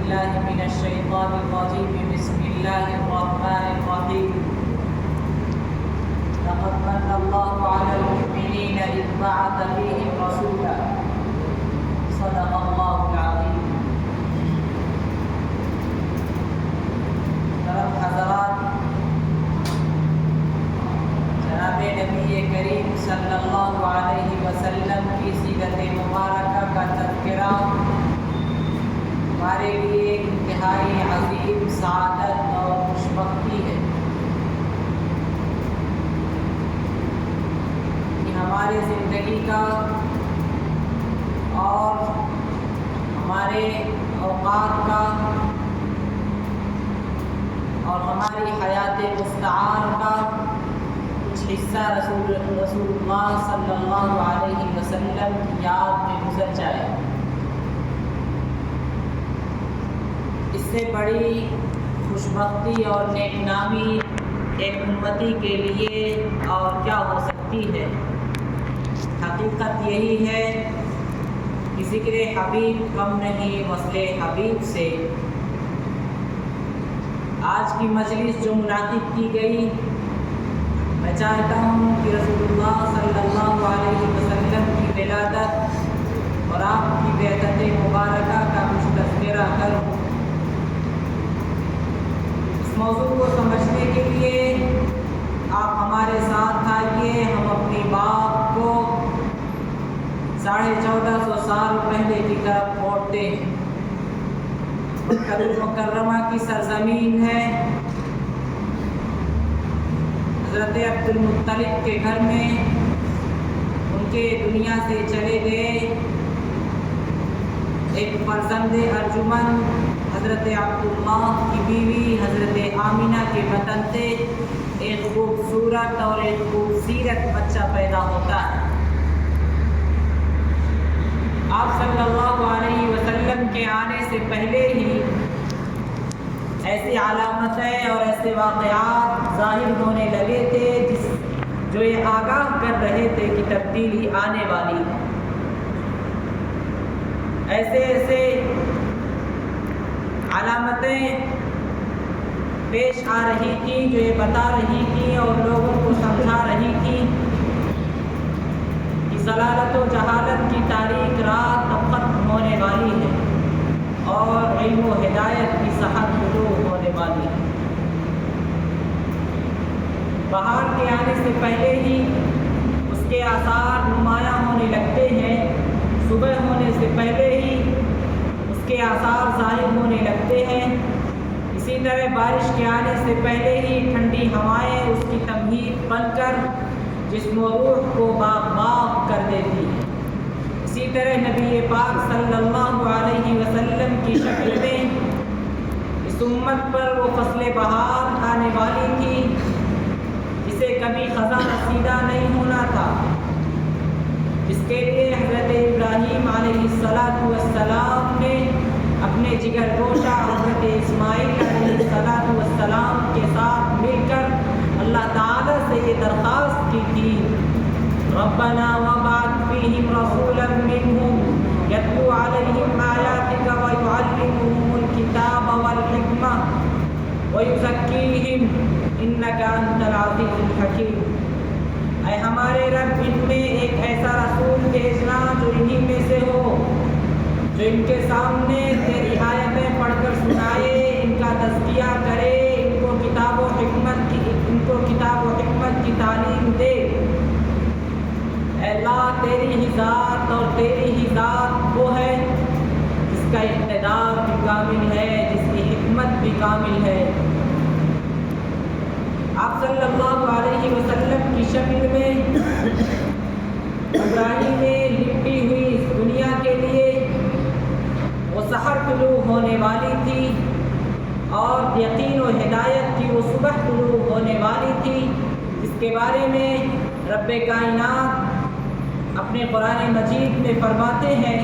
بالله من الشيطان الرجيم بسم الله الرحمن الرحيم لقد من الله على المؤمنين إذ بعث فيهم رسولا صدق الله العظيم. حضرات، جناب نبی کریم صلی اللہ علیہ وسلم کی سیرت مبارکہ کا تذکرہ ہمارے لیے انتہائی عظیم سعادت اور خوشبختی ہے کہ ہمارے زندگی کا اور ہمارے اوقات کا اور ہماری حیات مستعار کا کچھ حصہ رسول اللہ صلی اللہ علیہ وسلم کی یاد میں گزر جائے. اس سے بڑی خوشبختی اور نیک نامی ایک امتی کے لیے اور کیا ہو سکتی ہے. حقیقت یہی ہے کہ ذکر حبیب کم نہیں وصل حبیب سے. آج کی مجلس جو منعقد کی گئی، میں چاہتا ہوں کہ رسول اللہ صلی اللہ علیہ وسلم کی ولادت اور آپ کی بعثت مبارکہ کا کچھ تذکرہ کروں. اس موضوع کو سمجھنے کے لیے آپ ہمارے ساتھ آئیے. ہم اپنی بات کو 1450 سال پہلے کی طرف موڑتے ہیں. مکہ مکرمہ کی سرزمین ہے. حضرت عبد المطلب کے گھر میں ان کے دنیا سے چلے گئے ایک فرزند ارجمن حضرت عبداللہ کی بیوی حضرت آمینہ کے وطن سے ایک خوبصورت اور ایک خوبصیرت بچہ پیدا ہوتا ہے. آپ صلی اللہ علیہ وسلم کے آنے سے پہلے ہی ایسی علامتیں اور ایسے واقعات ظاہر ہونے لگے تھے جو یہ آگاہ کر رہے تھے کہ تبدیلی آنے والی ہے. ایسے علامتیں پیش آ رہی تھیں جو یہ بتا رہی تھیں اور لوگوں کو سمجھا رہی تھیں کہ ضلالت و جہالت کی تاریک رات اب ختم ہونے والی ہے اور علم و ہدایت کی صحت شروع ہونے والی ہے. بہار کے آنے سے پہلے ہی اس کے آثار نمایاں ہونے لگتے ہیں. صبح ہونے سے پہلے ہی اس کے آثار ظاہر ہونے لگتے ہیں. اسی طرح بارش کے آنے سے پہلے ہی ٹھنڈی ہوائیں اس کی تمہید بن کر جسم و روح کو باغ کر دیتی ہے. اسی طرح نبی پاک صلی اللہ علیہ وسلم کی شکل میں اس امت پر وہ فصل بہار آنے والی تھی جسے کبھی خزاں رسیدہ نہیں ہونا تھا، جس کے لیے حضرت ابراہیم علیہ السلام نے اپنے جگر گوشہ حضرت اسماعیل علیہ السلام کے ساتھ مل کر اللہ تعالیٰ سے یہ درخواست کی تھی، ربنا وابعث فیہم رسولا منہم یتلو علیہم آیاتک ویعلمہم الکتاب والحکمہ ویزکیہم انک انت العزیز الحکیم. اے ہمارے رب، ان میں ایک ایسا رسول بھیجنا جو انہی میں سے ہو، جو ان کے سامنے تیری آیتیں پڑھ کر سنائے، ان کا تزکیہ کرے، ان کو کتاب و حکمت کی تعلیم دے. اے اللہ، تیری ہی ذات اور تیری ہی ذات وہ ہے جس کا اقتدار بھی کامل ہے، جس کی حکمت بھی کامل ہے. آپ صلی اللہ علیہ وسلم کی شکل میں ابراہیم میں لپٹی ہوئی اس دنیا کے لیے وہ سحر طلوع ہونے والی تھی اور یقین و ہدایت کی وہ صبح طلوع ہونے والی تھی، جس کے بارے میں رب کائنات اپنے قرآن مجید میں فرماتے ہیں،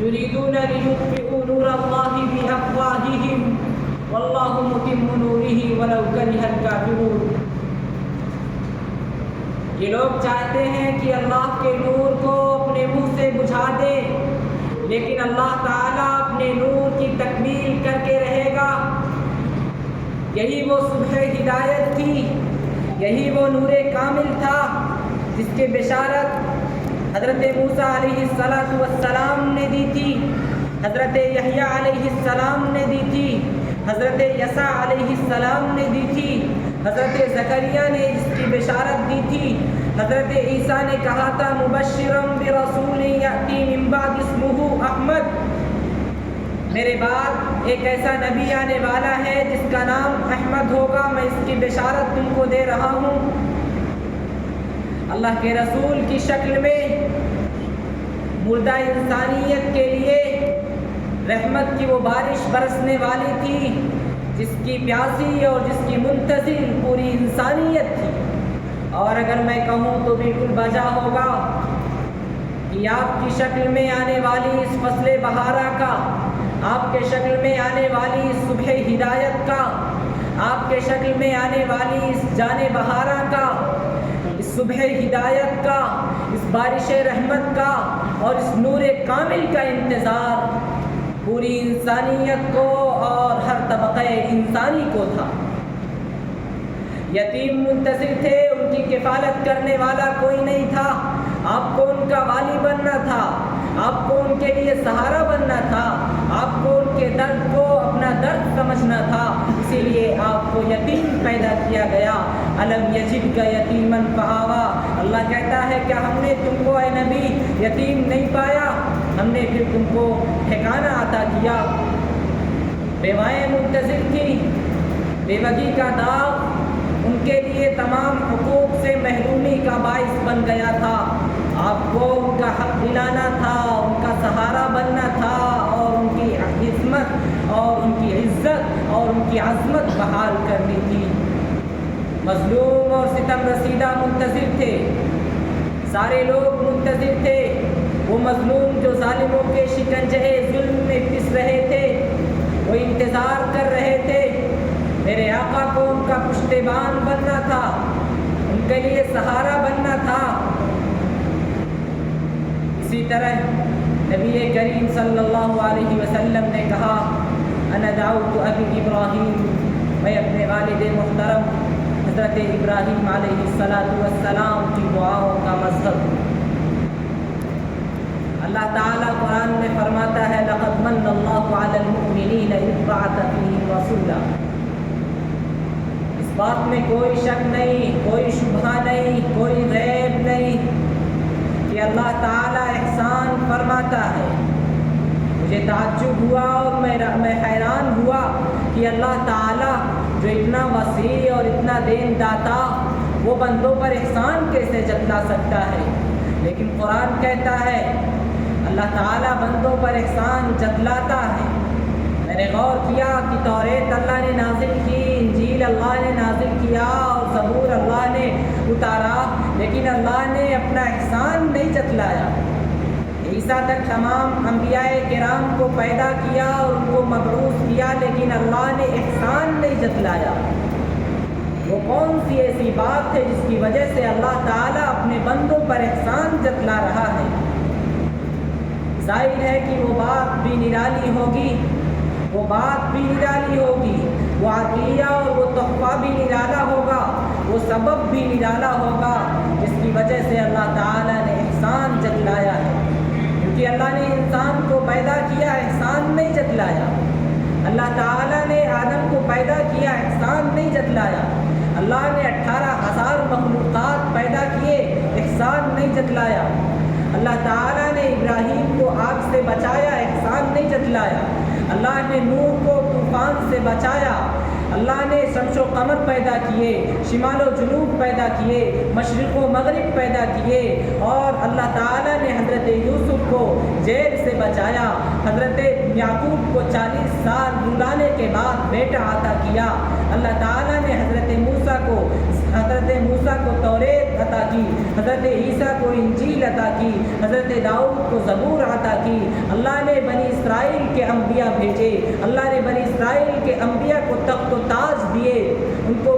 یریدون لیطفئوا نور اللہ بافواہہم واللہ متم نورہ ولو کرہ الکافرون. یہ لوگ چاہتے ہیں کہ اللہ کے نور کو اپنے منہ سے بجھا دے، لیکن اللہ تعالیٰ اپنے نور کی تکمیل کر کے رہے گا۔ یہی وہ صبح ہدایت تھی، یہی وہ نور کامل تھا جس کی بشارت حضرت موسیٰ علیہ السلام نے دی تھی، حضرت یحییٰ علیہ السلام نے دی تھی، حضرت یسع علیہ السلام نے دی تھی، حضرت زکریا نے جس کی بشارت دی تھی، حضرت عیسیٰ نے کہا تھا مبشرا برسول یأتی من بعد اسمہ احمد، میرے بعد ایک ایسا نبی آنے والا ہے جس کا نام احمد ہوگا، میں اس کی بشارت تم کو دے رہا ہوں۔ اللہ کے رسول کی شکل میں مردہ انسانیت کے لیے رحمت کی وہ بارش برسنے والی تھی جس کی پیاسی اور جس کی منتظر پوری انسانیت تھی۔ اور اگر میں کہوں تو بالکل بجا ہوگا کہ آپ کی شکل میں آنے والی اس فصل بہارا کا، آپ کے شکل میں آنے والی اس صبح ہدایت کا، آپ کے شکل میں آنے والی اس جان بہارا کا، اس صبح ہدایت کا، اس بارش رحمت کا اور اس نور کامل کا انتظار پوری انسانیت کو اور ہر طبقہ انسانی کو تھا۔ یتیم منتظر تھے، ان کی کفالت کرنے والا کوئی نہیں تھا، آپ کو ان کا والی بننا تھا، آپ کو ان کے لیے سہارا بننا تھا، آپ کو ان کے درد کو اپنا درد سمجھنا تھا، اسی لیے آپ کو یتیم پیدا کیا گیا۔ الم یجدک یتیما فآویٰ، اللہ کہتا ہے کیا ہم نے تم کو اے نبی یتیم نہیں پایا، ہم نے پھر تم کو ٹھکانہ عطا کیا۔ بیوائیں منتظر تھیں، بیوگی کا داغ ان کے لیے تمام حقوق سے محرومی کا باعث بن گیا تھا، آپ کو ان کا حق دلانا تھا، ان کا سہارا بننا تھا اور ان کی عظمت اور ان کی عزت اور ان کی عظمت بحال کرنی تھی۔ مظلوم اور ستم رسیدہ منتظر تھے، سارے لوگ منتظر تھے، وہ مظلوم جو ظالموں کے شکنجہ ظلم میں پس رہے تھے، وہ انتظار کر رہے تھے، میرے آقا کو ان کا پشتیبان بننا تھا، ان کے لیے سہارا بننا تھا۔ اسی طرح نبی کریم صلی اللہ علیہ وسلم نے کہا انا دعوت ابی ابراہیم، میں اپنے والد محترم حضرت ابراہیم علیہ السلام کی دعاؤں کا مظہر ہوں۔ اللہ تعالیٰ قرآن میں فرماتا ہے لقد من اللہ علی المؤمنین اذ بعث فیہم رسولا، اس بات میں کوئی شک نہیں، کوئی شبہ نہیں، کوئی ریب نہیں کہ اللہ تعالیٰ احسان فرماتا ہے۔ مجھے تعجب ہوا اور میں حیران ہوا کہ اللہ تعالیٰ جو اتنا وسیع اور اتنا دین داتا، وہ بندوں پر احسان کیسے جتلا سکتا ہے؟ لیکن قرآن کہتا ہے اللہ تعالیٰ بندوں پر احسان جتلاتا ہے۔ میں نے غور کیا کہ توریت اللہ نے نازل کی، انجیل اللہ نے نازل کیا اور زبور اللہ نے اتارا، لیکن اللہ نے اپنا احسان نہیں جتلایا۔ عیسیٰ تک تمام انبیاء کرام کو پیدا کیا اور ان کو مبعوث کیا، لیکن اللہ نے احسان نہیں جتلایا۔ وہ کون سی ایسی بات ہے جس کی وجہ سے اللہ تعالیٰ اپنے بندوں پر احسان جتلا رہا ہے؟ ظاہر ہے کہ وہ بات بھی نرالی ہوگی، وہ بات بھی نرالی ہوگی، وہ عطیہ اور وہ تحفہ بھی نرالا ہوگا، وہ سبب بھی نرالا ہوگا جس کی وجہ سے اللہ تعالیٰ نے احسان جتلایا ہے۔ کیونکہ اللہ نے انسان کو پیدا کیا، احسان نہیں جتلایا۔ اللہ تعالیٰ نے آدم کو پیدا کیا، احسان نہیں جتلایا۔ اللہ نے 18,000 مخلوقات پیدا کیے، احسان نہیں جتلایا۔ اللہ تعالیٰ نے ابراہیم کو آگ سے بچایا، احسان نہیں جتلایا۔ اللہ نے نوح کو طوفان سے بچایا۔ اللہ نے شمس و قمر پیدا کیے، شمال و جنوب پیدا کیے، مشرق و مغرب پیدا کیے، اور اللہ تعالیٰ نے حضرت یوسف کو جیل سے بچایا۔ حضرت یعقوب کو 40 سال رلانے کے بعد بیٹا عطا کیا۔ اللہ تعالیٰ نے حضرت موسیٰ کو توریت عطا کی، حضرت عیسیٰ کو انجیل عطا کی، حضرت داؤد کو زبور عطا کی۔ اللہ نے بنی اسرائیل کے انبیاء بھیجے، اللہ نے بنی اسرائیل کے انبیاء کو تخت و تاج دیے، ان کو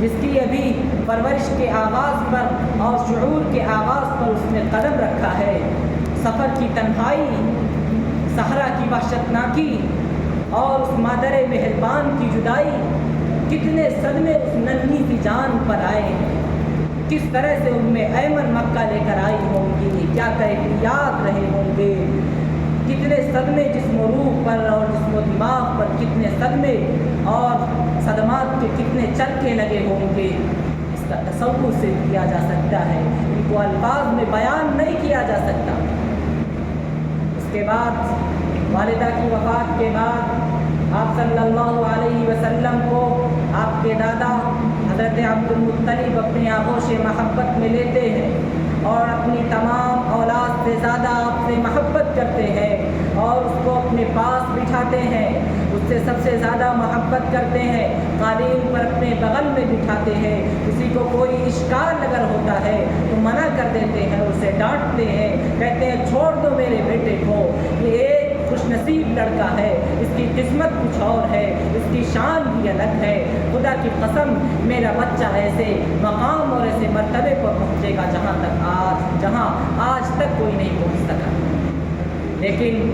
جس کی ابھی پرورش کے آغاز پر اور شعور کے آغاز پر اس نے قدم رکھا ہے، سفر کی تنہائی، صحرا کی وحشتناکی اور اس مادر مہربان کی جدائی، کتنے صدمے اس ننھی سی جان پر آئے ہیں، کس طرح سے ایمن مکہ لے کر آئی ہوں گی، کیا کیفیات رہے ہوں گے، کتنے صدمے جسم و روح پر اور جسم و دماغ پر کتنے صدمے اور صدمات کے کتنے چرکے لگے ہوں گے، اس کا تصور سے کیا جا سکتا ہے، ان کو الفاظ میں بیان نہیں کیا جا سکتا۔ اس کے بعد والدہ کی وفات کے بعد آپ صلی اللہ علیہ وسلم کو آپ کے دادا حضرت عبد المطلب اپنے آغوش محبت میں لیتے ہیں اور اپنی تمام اولاد سے زیادہ آپ سے محبت کرتے ہیں اور اس کو اپنے پاس بٹھاتے ہیں، اس سے سب سے زیادہ محبت کرتے ہیں، قالین پر اپنے بغل میں بٹھاتے ہیں، کسی کو کوئی اشکال اگر ہوتا ہے تو منع کر دیتے ہیں، اسے ڈانٹتے ہیں، کہتے ہیں چھوڑ دو میرے بیٹے کو، یہ ایک خوش نصیب لڑکا ہے، اس کی قسمت کچھ اور ہے، اس کی شان بھی الگ ہے، خدا کی قسم میرا بچہ ایسے مقام اور ایسے مرتبے پر پہنچے گا جہاں آج تک کوئی نہیں پہنچ سکا۔ لیکن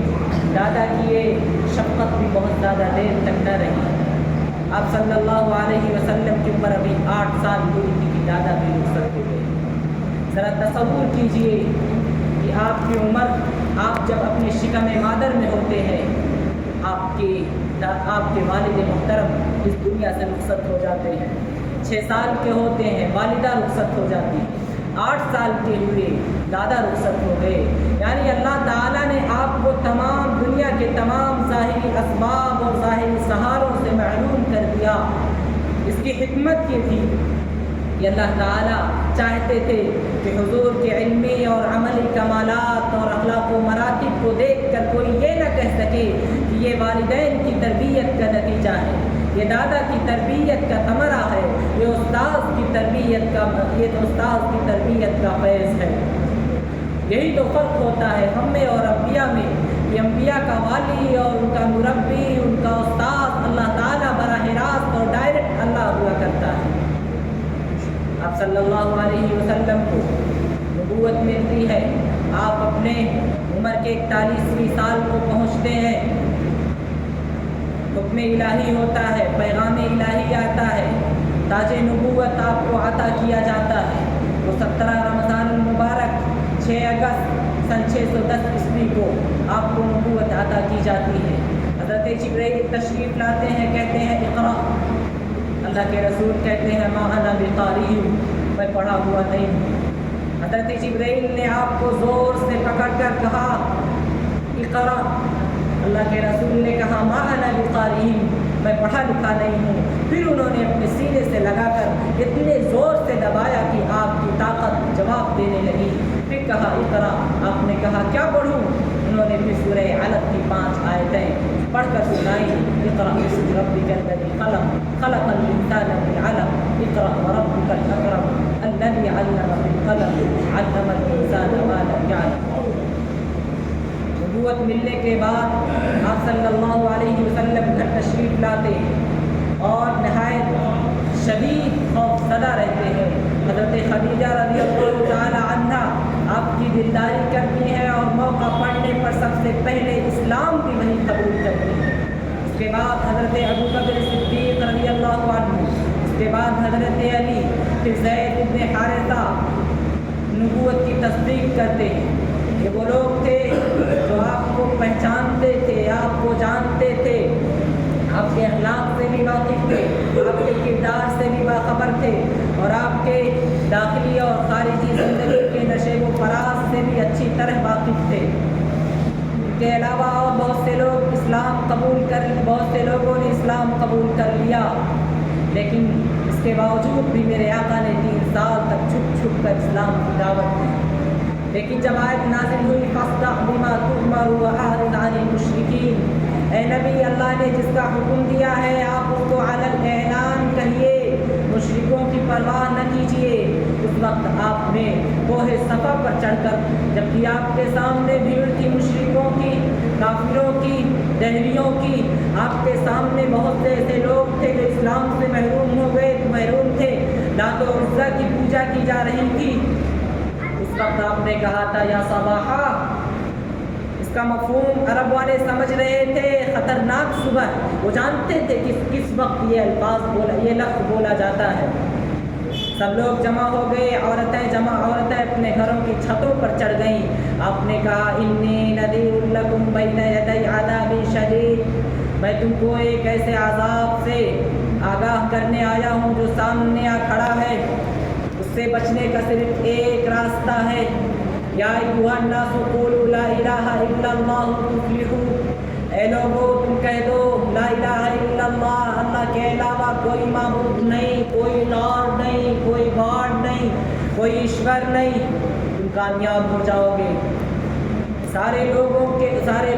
دادا کی یہ شفقت بھی بہت زیادہ دیر تک نہ رہی، آپ صلی اللہ علیہ وسلم کی عمر ابھی 8 سال ہوئی تھی کہ دادا بھی رخصت ہو گئے۔ ذرا تصور کیجئے کہ آپ کی عمر، آپ جب اپنے شکم مادر میں ہوتے ہیں، آپ کے والد محترم اس دنیا سے رخصت ہو جاتے ہیں، 6 سال کے ہوتے ہیں والدہ رخصت ہو جاتی ہے، 8 سال کے ہوئے دادا رخصت ہو گئے، یعنی اللہ تعالیٰ نے آپ کو تمام دنیا کے تمام ظاہری اسباب اور ظاہری سہاروں سے محروم کر دیا۔ اس کی حکمت یہ تھی کہ اللہ تعالیٰ چاہتے تھے کہ حضور کے علمی اور عملی کمالات اور اخلاق و مراتب کو دیکھ کر کوئی یہ نہ کہہ سکے کہ یہ والدین کی تربیت کا نتیجہ ہے، یہ دادا کی تربیت کا ثمرہ ہے، یہ استاذ کی تربیت کا فیض ہے۔ یہی تو فرق ہوتا ہے ہم میں اور انبیاء میں، کہ انبیاء کا والی اور ان کا مربی، ان کا استاذ اللہ تعالیٰ براہ راست اور ڈائریکٹ اللہ ہوا کرتا ہے۔ آپ صلی اللہ علیہ وسلم کو نبوت ملتی ہے، آپ اپنے عمر کے 41ویں سال کو پہنچتے ہیں، حکم الہی ہوتا ہے، پیغام الہی آتا ہے، تاج نبوت آپ کو عطا کیا جاتا ہے۔ وہ 17 رمضان المبارک 6 اگست سن 610 عیسوی کو آپ کو نبوت عطا کی جاتی ہے۔ حضرت جبرائیل تشریف لاتے ہیں، کہتے ہیں اقرا، اللہ کے رسول کہتے ہیں ما انا بقاری، میں پڑھا ہوا نہیں ہوں۔ حضرت جبرائیل نے آپ کو زور سے پکڑ کر کہا اقرا، اللہ کے رسول نے کہا ما انا بقاری، میں پڑھا لکھا نہیں ہوں۔ پھر انہوں نے اپنے سینے سے لگا کر اتنے زور سے دبایا کہ آپ کی طاقت جواب دینے لگی، پھر کہا اقرا، آپ نے کہا کیا پڑھوں؟ انہوں نے پھر سورہ علق کی 5 آیتیں پڑھ کر سنائی، اقرا باسم ربک الذی خلق، خلق الانسان من علق، اقرا وربک الاکرم الذی علم بالقلم، علم الانسان ما لم يعلم۔ نبوت ملنے کے بعد آپ صلی اللہ علیہ وسلم گھر تشریف لاتے ہیں اور نہایت شدید خوف زدہ رہتے ہیں۔ حضرت خدیجہ رضی اللہ تعالی عنہا آپ کی دلداری کرتی ہیں اور موقع پڑنے پر سب سے پہلے اسلام بھی وہی قبول کرتی ہیں۔ اس کے بعد حضرت ابو بکر صدیق رضی اللہ عنہ، اس کے بعد حضرت علی، پھر زید بن حارثہ نبوت کی تصدیق کرتے ہیں۔ یہ وہ لوگ تھے جو آپ کو پہچانتے تھے، آپ کو جانتے تھے، آپ کے اخلاق سے بھی واقف تھے، آپ کے کردار سے بھی باخبر تھے اور آپ کے داخلی اور خارجی زندگی کے نشیب و فراز سے بھی اچھی طرح واقف تھے۔ ان کے علاوہ اور بہت سے لوگ بہت سے لوگوں نے اسلام قبول کر لیا، لیکن اس کے باوجود بھی میرے آقا نے 3 سال تک چھپ چھپ کر اسلام کی دعوت دی۔ لیکن جب آیت نازل ہوئی فاصدع بما تؤمر واعرض عن المشرکین، اے نبی، اللہ نے جس کا حکم دیا ہے آپ اس کو علی الاعلان کہیے، مشرکوں کی پرواہ نہ کیجیے۔ اس وقت آپ نے کوہ صفا پر چڑھ کر، جبکہ آپ کے سامنے بھیڑ تھی مشرکوں کی، کافروں کی، دہریوں کی، آپ کے سامنے بہت سے ایسے لوگ تھے جو اسلام سے محروم تھے، لات و عزا کی پوجا کی جا رہی تھی، اس وقت آپ نے کہا تھا یا صباحا، اس کا مفہوم عرب والے سمجھ رہے تھے خطرناک صبح، وہ جانتے تھے کہ کس وقت یہ لفظ بولا جاتا ہے۔ سب لوگ جمع ہو گئے، عورتیں اپنے گھروں کی چھتوں پر چڑھ گئیں۔ آپ نے کہا انی نذیر لکم بین یدی عذاب شدید، میں تم کو ایک ایسے عذاب سے آگاہ کرنے آیا ہوں جو سامنے آ کھڑا ہے، اس سے بچنے کا صرف ایک راستہ ہے۔ یا ایھا الناس قولوا لا الہ الا اللہ تفلحوا، اے لوگو تم کہہ دو لا الہ الا اللہ، اللہ کے علاوہ کوئی معبود نہیں، کوئی لارڈ نہیں، کوئی گاڈ نہیں، کوئی ایشور نہیں، تم کامیاب ہو جاؤ گے۔ سارے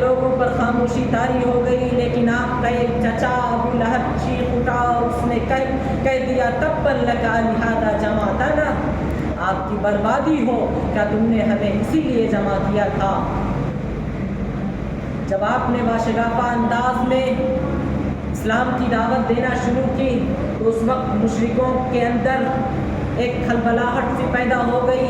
لوگوں پر خاموشی طاری ہو گئی، لیکن آپ کا ایک چچا ابو لہب چیخ اٹھا اور اس نے کہہ دیا تبا لک لہذا جمعتنا، آپ کی بربادی ہو، کیا تم نے ہمیں اسی لیے جمع کیا تھا؟ جب آپ نے باشگافہ انداز میں اسلام کی دعوت دینا شروع کی تو اس وقت مشرکوں کے اندر ایک کھلبلاہٹ سی پیدا ہو گئی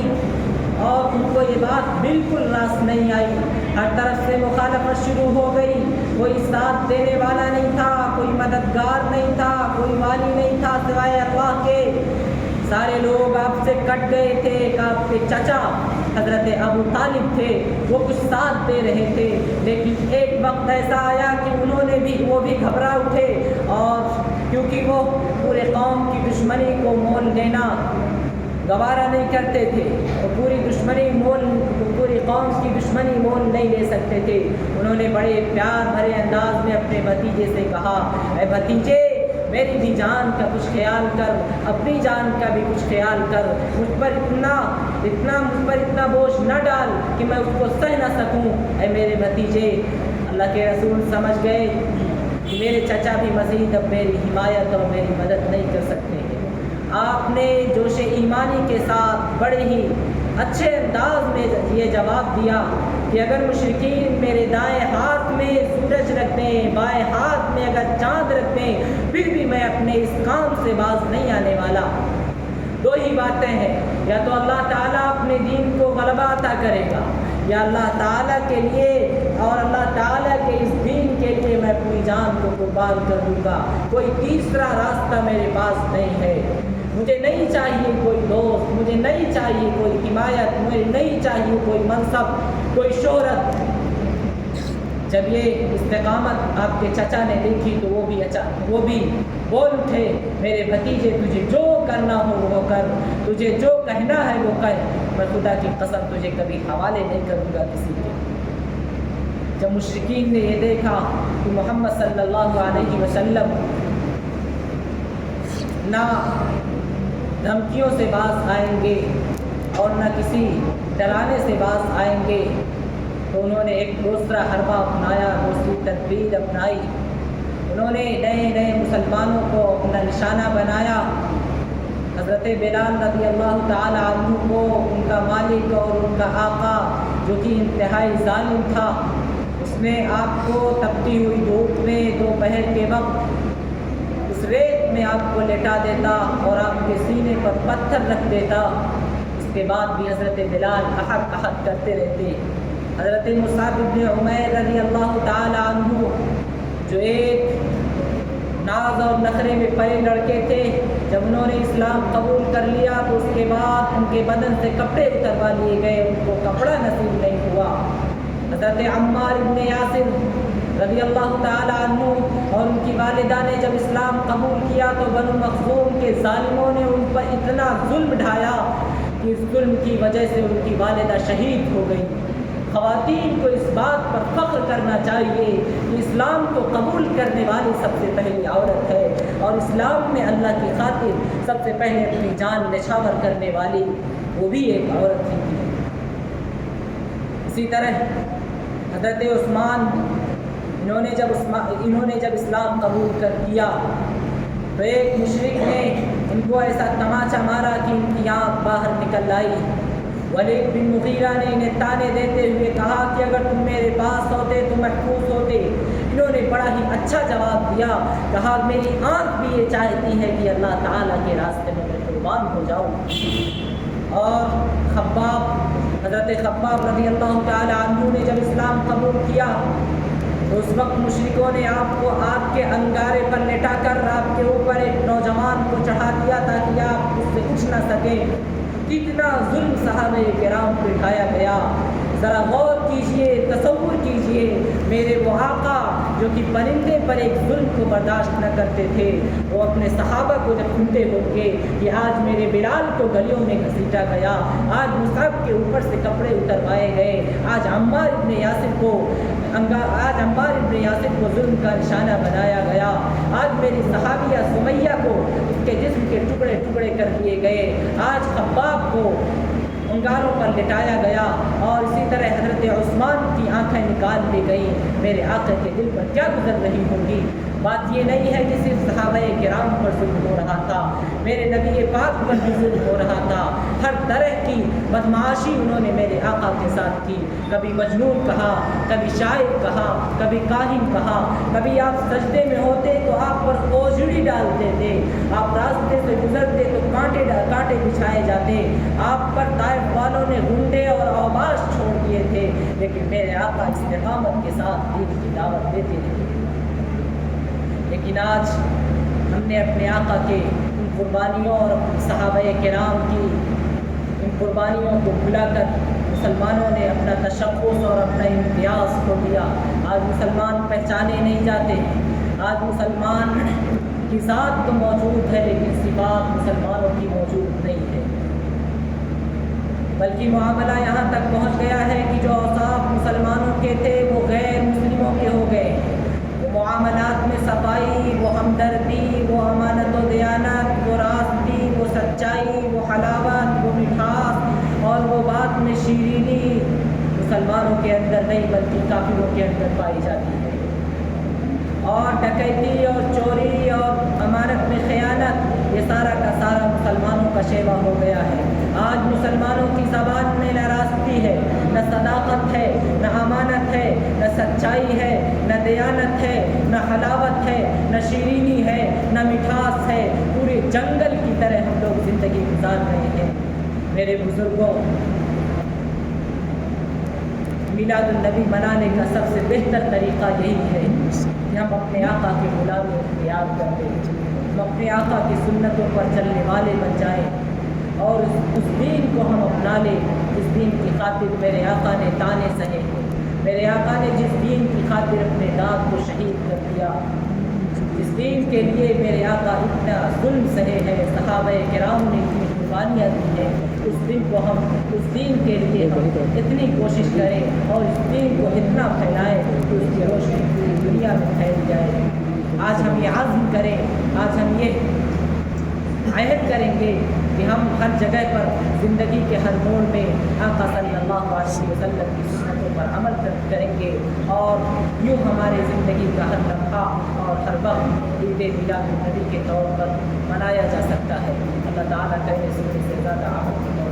اور ان کو یہ بات بالکل راست نہیں آئی، ہر طرف سے مخالفت شروع ہو گئی، کوئی ساتھ دینے والا نہیں تھا، کوئی مددگار نہیں تھا، کوئی والی نہیں تھا سوائے اللہ کے۔ سارے لوگ آپ سے کٹ گئے تھے، کہ آپ کے چچا حضرت ابو طالب تھے، وہ کچھ ساتھ دے رہے تھے، لیکن ایک وقت ایسا آیا کہ وہ بھی گھبرا اٹھے، اور کیونکہ وہ پورے قوم کی دشمنی کو مول لینا گوارا نہیں کرتے تھے، اور پوری قوم کی دشمنی مول نہیں لے سکتے تھے، انہوں نے بڑے پیار بھرے انداز میں اپنے بھتیجے سے کہا اے بھتیجے، میری بھی جان کا کچھ خیال کر، اپنی جان کا بھی کچھ خیال کر، مجھ پر اتنا بوجھ نہ ڈال کہ میں اس کو سہ نہ سکوں۔ اے میرے بھتیجے، اللہ کے رسول سمجھ گئے کہ میرے چچا بھی مزید اب میری حمایت اور میری مدد نہیں کر سکتے ہیں۔ آپ نے جوش ایمانی کے ساتھ بڑے ہی اچھے انداز میں یہ جواب دیا کہ اگر مشرکین میرے دائیں ہاتھ میں سورج رکھ دیں، بائیں ہاتھ میں اگر چاند رکھ دیں، پھر بھی میں اپنے اس کام سے باز نہیں آنے والا۔ دو ہی باتیں ہیں، یا تو اللہ تعالیٰ اپنے دین کو غلبہ عطا کرے گا، یا اللہ تعالیٰ کے لیے اور اللہ تعالیٰ کے اس دین کے لیے میں اپنی جان کو قربان کر دوں گا، کوئی تیسرا راستہ میرے پاس نہیں ہے۔ مجھے نہیں چاہیے کوئی دوست، مجھے نہیں چاہیے کوئی حمایت، مجھے نہیں چاہیے کوئی منصب، کوئی شہرت۔ جب یہ استقامت آپ کے چچا نے دیکھی تو وہ بھی بول اٹھے میرے بھتیجے، تجھے جو کرنا ہو وہ کر، تجھے جو کہنا ہے وہ کہہ، میں خدا کی قسم تجھے کبھی حوالے نہیں کروں گا کسی کے۔ جب مشرکین نے یہ دیکھا کہ محمد صلی اللہ علیہ وسلم نہ دھمکیوں سے باز آئیں گے اور نہ کسی ڈرانے سے باز آئیں گے، تو انہوں نے ایک دوسرا حربہ اپنایا، دوسری تدبیر اپنائی، انہوں نے نئے مسلمانوں کو اپنا نشانہ بنایا۔ حضرت بلال رضی اللہ تعالی عنہ کو ان کا مالک اور ان کا آقا جو کہ انتہائی ظالم تھا، اس نے آپ کو تپتی ہوئی دھوپ میں دوپہر کے وقت اس ریت میں آپ کو لٹا دیتا اور آپ کے سینے پر پتھر رکھ دیتا، اس کے بعد بھی حضرت بلال احد احد کرتے رہتے۔ حضرت مصعب بن عمیر رضی اللہ تعالی عنہ جو ایک ناز اور نخرے میں پڑے لڑکے تھے، جب انہوں نے اسلام قبول کر لیا تو اس کے بعد ان کے بدن سے کپڑے اتروا لیے گئے، ان کو کپڑا نصیب نہیں ہوا۔ حضرت عمار بن یاسر رضی اللہ تعالی عنہ اور ان کی والدہ نے جب اسلام قبول کیا تو بنو مخزوم کے ظالموں نے ان پر اتنا ظلم ڈھایا کہ اس ظلم کی وجہ سے ان کی والدہ شہید ہو گئی۔ خواتین کو اس بات پر فخر کرنا چاہیے کہ اسلام کو قبول کرنے والی سب سے پہلی عورت ہے، اور اسلام میں اللہ کی خاطر سب سے پہلے اپنی جان نچھاور کرنے والی وہ بھی ایک عورت ہی تھی۔ اسی طرح حضرت عثمان انہوں نے جب اسلام قبول کر کیا تو ایک مشرک نے ان کو ایسا تماچا مارا کہ ان کی آنکھ باہر نکل آئی۔ ولید بن مغیرہ نے انہیں تانے دیتے ہوئے کہا کہ اگر تم میرے پاس ہوتے تو محفوظ ہوتے، انہوں نے بڑا ہی اچھا جواب دیا، کہا میری آنکھ بھی یہ چاہتی ہے کہ اللہ تعالیٰ کے راستے میں میں قربان ہو جاؤں۔ اور حضرت خباب رضی اللہ تعالیٰ عنہ نے جب اسلام قبول کیا تو اس وقت مشرکوں نے آپ کو آگ کے انگارے پر لٹا کر آپ کے اوپر ایک نوجوان کو چڑھا دیا تاکہ آپ اس سے اٹھ نہ سکیں۔ کتنا ظلم صحابہ کرام پہ اٹھایا گیا، ذرا غور کیجئے، تصور کیجئے، میرے وہ آقا جو کہ پرندے پر ایک ظلم کو برداشت نہ کرتے تھے، وہ اپنے صحابہ کو جب سنتے ہوں گے کہ آج میرے بلال کو گلیوں میں گھسیٹا گیا، آج مصعب کے اوپر سے کپڑے اتروائے گئے، آج عمار ابن یاسر کو ظلم کا نشانہ بنایا گیا، آج میری صحابیہ سمیہ کو اس کے جسم کے ٹکڑے ٹکڑے کر دیے گئے، آج خباب کو انگاروں پر لٹایا گیا، اور اسی طرح حضرت عثمان کی آنکھیں نکال لی گئیں، میرے آقا کے دل پر کیا گزر رہی ہوگی؟ بات یہ نہیں ہے کہ صرف صحابہ کرام پر ظلم ہو رہا تھا، میرے نبی پاک پر بھی ظلم ہو رہا تھا، ہر طرح کی بدمعاشی انہوں نے میرے آقا کے ساتھ کی، کبھی مجنون کہا، کبھی شاعر کہا، کبھی کاہن کہا، کبھی آپ سجدے میں ہوتے تو آپ پر اوجڑی ڈالتے تھے، آپ راستے سے گزرتے تو کانٹے بچھائے جاتے، آپ پر طائف والوں نے غنڈے اور اوباش چھوڑ دیے تھے، لیکن میرے آقا استقامت کے ساتھ دین کی دعوت دیتے رہے۔ لیکن آج ہم نے اپنے آقا کے ان قربانیوں اور صحابہ کرام کی ان قربانیوں کو بھلا کر مسلمانوں نے اپنا تشخص اور اپنا امتیاز کھو دیا۔ آج مسلمان پہچانے نہیں جاتے ہیں، آج مسلمان کی ذات تو موجود ہے لیکن صفات مسلمانوں کی موجود نہیں ہے، بلکہ معاملہ یہاں تک پہنچ گیا ہے کہ جو اوصاف مسلمانوں کے تھے وہ غیر مسلموں کے ہو گئے، وہ معاملات میں صفائی، وہ ہمدردی، وہ امانت و دیانت، وہ راستی، وہ سچائی، وہ حلاوت، وہ مٹھاس اور وہ بات میں شیرینی مسلمانوں کے اندر نہیں بلکہ کافروں کے اندر پائی جاتی ہے، اور ڈکیتی اور چوری اور امانت میں خیانت یہ سارا کا سارا مسلمانوں کا شیوا ہو گیا ہے۔ آج مسلمانوں کی زبان میں نہ راستی ہے، نہ صداقت ہے، نہ امانت ہے، نہ سچائی ہے، نہ دیانت ہے، نہ حلاوت ہے، نہ شیرینی ہے، نہ مٹھاس ہے، پورے جنگل کی طرح ہم لوگ زندگی گزار رہے ہیں۔ میرے بزرگوں، میلاد النبی منانے کا سب سے بہتر طریقہ یہی ہے کہ ہم اپنے آقا کے غلامی اختیار کر لیں، ہم اپنے آقا کی سنتوں پر چلنے والے بن جائیں اور اس دین کو ہم اپنا لیں جس دین کی خاطر میرے آقا نے تانے سہے، میرے آقا نے جس دین کی خاطر اپنے دانت کو شہید کر دیا، جس دین کے لیے میرے آقا اتنا ظلم سہے ہے، صحابہ کرام نے اتنی قربانیاں دی ہیں، اس دین کے لیے ہم اتنی کوشش کریں اور اس دین کو اتنا پھیلائیں کہ اس کی روشنی پوری دنیا میں پھیل جائے۔ آج ہم یہ عزم کریں، آج ہم یہ عہد کریں گے کہ ہم ہر جگہ پر زندگی کے ہر موڑ میں آقا صلی اللہ علیہ وسلم کی سنتوں پر عمل کریں گے، اور یوں ہمارے زندگی کا ہر لمحہ اور ہر وقت عید میلاد النبی کے طور پر منایا جا سکتا ہے۔ اللہ تعالیٰ کہنے سے زیادہ عمل